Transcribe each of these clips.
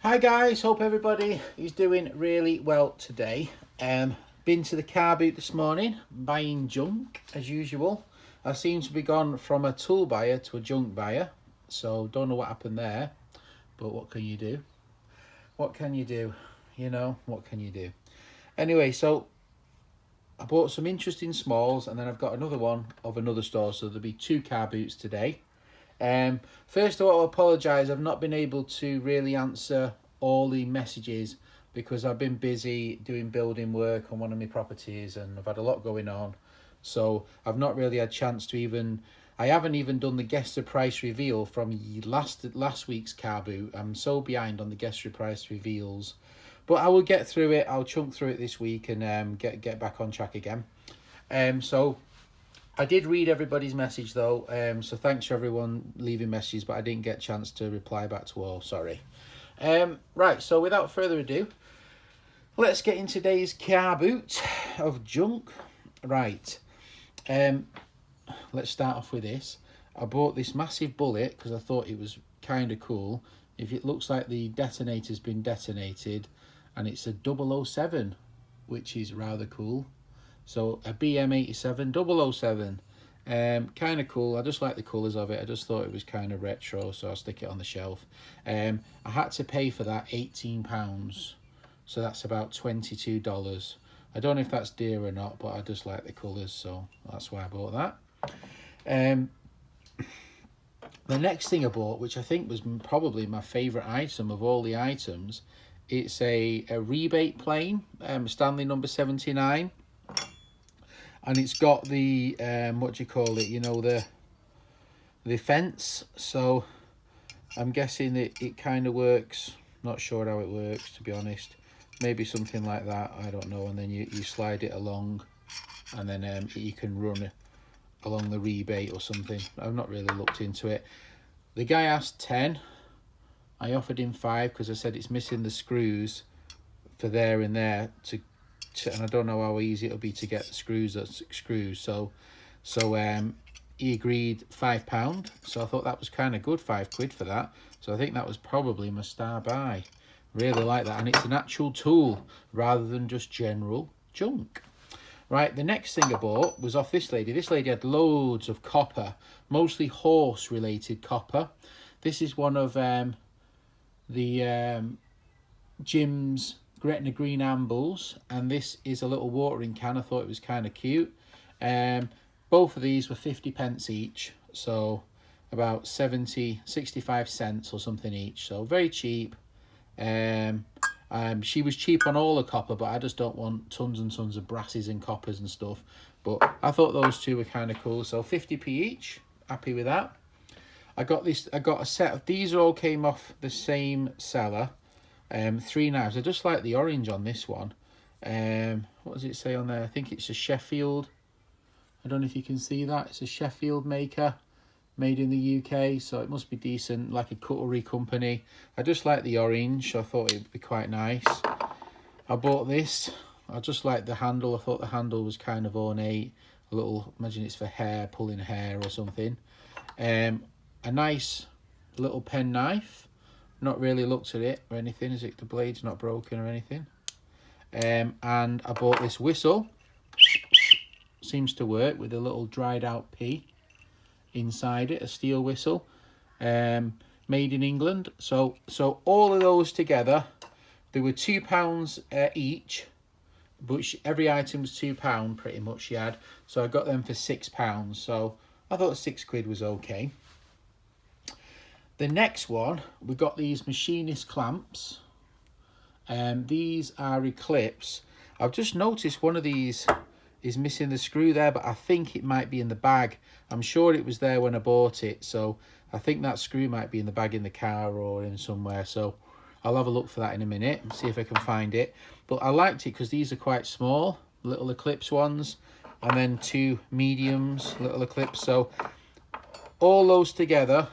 Hi guys, hope everybody is doing really well today. Been to the Carboot this morning, buying junk as usual. I seem to be gone from a tool buyer to a junk buyer, so don't know what happened there, but what can you do? What can you do? You know, what can you do? Anyway, so I bought some interesting smalls and then I've got another one of another store, so there'll be two Carboots today. First of all, I apologise, I've not been able to really answer all the messages because I've been busy doing building work on one of my properties and I've had a lot going on. So I've not really had a chance to I haven't even done the guest price reveal from last week's car boot. I'm so behind on the guest price reveals. But I will get through it. I'll chunk through it this week and get back on track again. So I did read everybody's message though, so thanks for everyone leaving messages, but I didn't get a chance to reply back to all, sorry. Right, so without further ado, let's get in today's car boot of junk. Right, let's start off with this. I bought this massive bullet because I thought it was kind of cool. If it looks like the detonator's been detonated, and it's a 007, which is rather cool. So a BM87 007, kind of cool. I just like the colours of it. I just thought it was kind of retro, so I'll stick it on the shelf. I had to pay for that £18, so that's about $22. I don't know if that's dear or not, but I just like the colours, so that's why I bought that. The next thing I bought, which I think was probably my favourite item of all the items, it's a rebate plane, Stanley number 79. And it's got the what do you call it, you know, the fence. So I'm guessing that it kind of works. Not sure how it works, to be honest. Maybe something like that, I don't know. And then you slide it along, and then you can run along the rebate or something. I've not really looked into it. The guy asked 10. I offered him 5 because I said it's missing the screws for there and there and I don't know how easy it'll be to get the screws. So he agreed £5. So I thought that was kind of good, £5 for that. So I think that was probably my star buy. Really like that, and it's an actual tool rather than just general junk. Right, the next thing I bought was off this lady. This lady had loads of copper, mostly horse related copper. This is one of Jim's Gretna Green Ambles, and this is a little watering can. I thought it was kind of cute. Both of these were 50p each, so about 65 cents or something each, so very cheap. She was cheap on all the copper, but I just don't want tons and tons of brasses and coppers and stuff. But I thought those two were kind of cool, so 50p each. Happy with that. I got a set of these. All came off the same seller. 3 knives. I just like the orange on this one. What does it say on there? I think it's a Sheffield. I don't know if you can see that. It's a Sheffield maker, made in the UK, so it must be decent, like a cutlery company. I just like the orange. I thought it would be quite nice. I bought this. I just like the handle. I thought the handle was kind of ornate. A little, imagine it's for hair, pulling hair or something. A nice little pen knife. Not really looked at it or anything. Is it, the blade's not broken or anything? And I bought this whistle. Seems to work with a little dried out pea inside it, a steel whistle, made in England. So all of those together, they were £2 each, but every item was £2 pretty much she had. So I got them for £6. So I thought £6 was okay. The next one, we got these Machinist clamps. These are Eclipse. I've just noticed one of these is missing the screw there, but I think it might be in the bag. I'm sure it was there when I bought it, so I think that screw might be in the bag in the car or in somewhere. So I'll have a look for that in a minute and see if I can find it. But I liked it because these are quite small, little Eclipse ones, and then 2 mediums, little Eclipse. So all those together,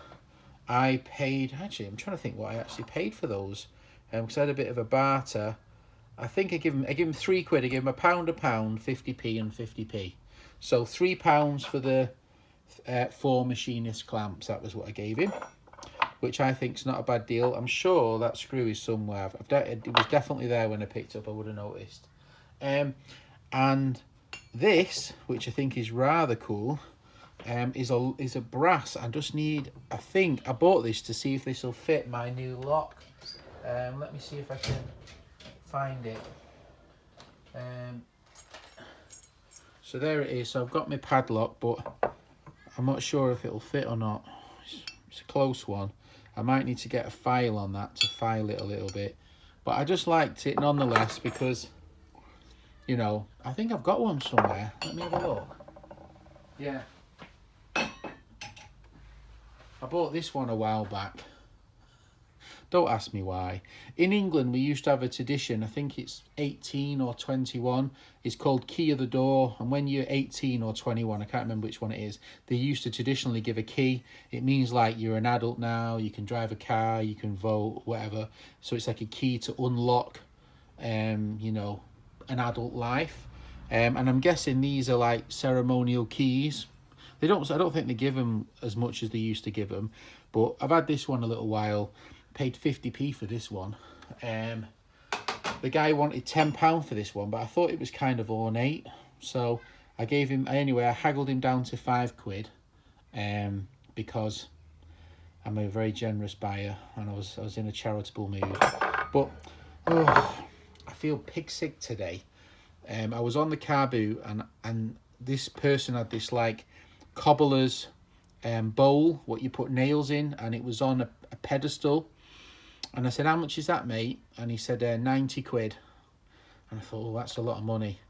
I paid, actually I'm trying to think what I actually paid for those, because I had a bit of a barter. I think I give him £3. I give him a pound, 50p and 50p. So £3 for the 4 Machinist clamps. That was what I gave him. which I think is not a bad deal. I'm sure that screw is somewhere. It was definitely there when I picked it up. I would have noticed. And this, which I think is rather cool, is a brass. I just need. I think I bought this to see if this will fit my new lock. Let me see if I can find it. So there it is. So I've got my padlock, but I'm not sure if it'll fit or not. It's a close one. I might need to get a file on that to file it a little bit. But I just liked it nonetheless because, you know, I think I've got one somewhere. Let me have a look. Yeah. I bought this one a while back. Don't ask me why. In England, we used to have a tradition, I think it's 18 or 21, it's called Key of the Door. And when you're 18 or 21, I can't remember which one it is, they used to traditionally give a key. It means like you're an adult now, you can drive a car, you can vote, whatever. So it's like a key to unlock, you know, an adult life. And I'm guessing these are like ceremonial keys. I don't think they give them as much as they used to give them. But I've had this one a little while. Paid 50p for this one. The guy wanted £10 for this one, but I thought it was kind of ornate, so I gave him anyway. I haggled him down to £5, because I'm a very generous buyer and I was in a charitable mood. But I feel pig sick today. I was on the Carboot and this person had this like cobbler's bowl, what you put nails in, and it was on a pedestal. And I said, how much is that, mate? And he said, 90 quid. And I thought, oh, that's a lot of money.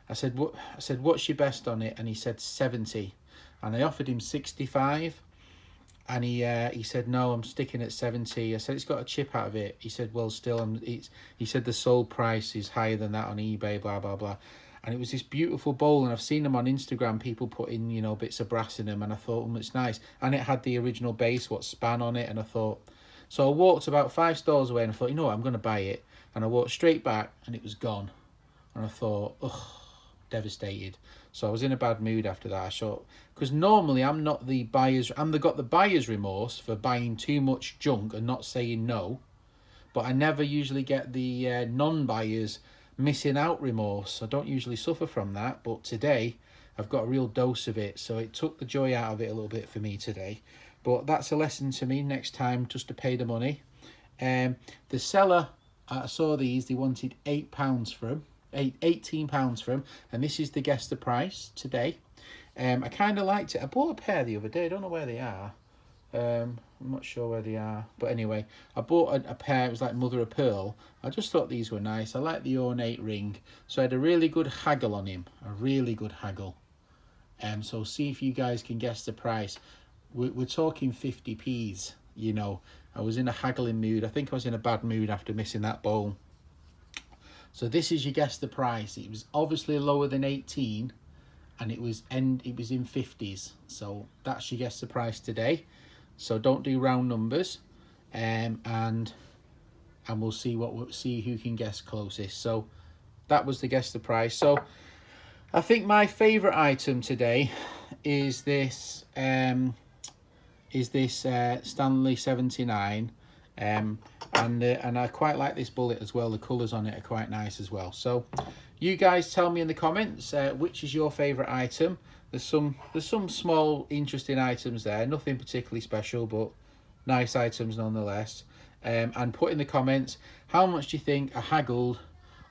I said, what's your best on it? And he said 70. And I offered him 65. And he said, no, I'm sticking at 70. I said, it's got a chip out of it. He said, well, still, he said the sold price is higher than that on eBay, blah, blah, blah. And it was this beautiful bowl, and I've seen them on Instagram, people putting, you know, bits of brass in them, and I thought, it's nice. And it had the original base, span on it, and I thought... So I walked about 5 stores away and I thought, you know what, I'm going to buy it. And I walked straight back and it was gone. And I thought, ugh, devastated. So I was in a bad mood after that. I thought, because normally I'm not the buyer's, got the buyer's remorse for buying too much junk and not saying no. But I never usually get the non-buyers missing out remorse. I don't usually suffer from that. But today I've got a real dose of it. So it took the joy out of it a little bit for me today. But that's a lesson to me next time, just to pay the money. The seller, I saw these, they wanted £8 for them, £18 for them, and this is the guess the price today. I kind of liked it. I bought a pair the other day. I don't know where they are. I'm not sure where they are, but anyway, I bought a pair. It was like mother of pearl. I just thought these were nice. I like the ornate ring, so I had a really good haggle on him, a really good haggle. So see if you guys can guess the price. We're talking 50p's, you know. I was in a haggling mood. I think I was in a bad mood after missing that bowl. So this is your guess the price. It was obviously lower than 18, and it was in 50s. So that's your guess the price today. So don't do round numbers, and we'll see who can guess closest. So that was the guess the price. So I think my favourite item today is this. Stanley 79, and I quite like this bullet as well. The colours on it are quite nice as well. So you guys tell me in the comments which is your favourite item. There's some small interesting items there, nothing particularly special, but nice items nonetheless. And put in the comments how much do you think a haggled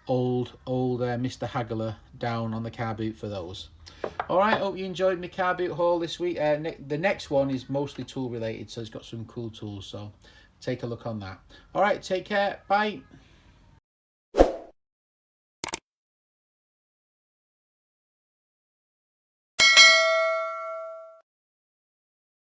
old Mr. Haggler down on the Carboot for those. Alright, hope you enjoyed my Carboot haul this week. The next one is mostly tool related, so it's got some cool tools, so take a look on that. Alright, take care, bye.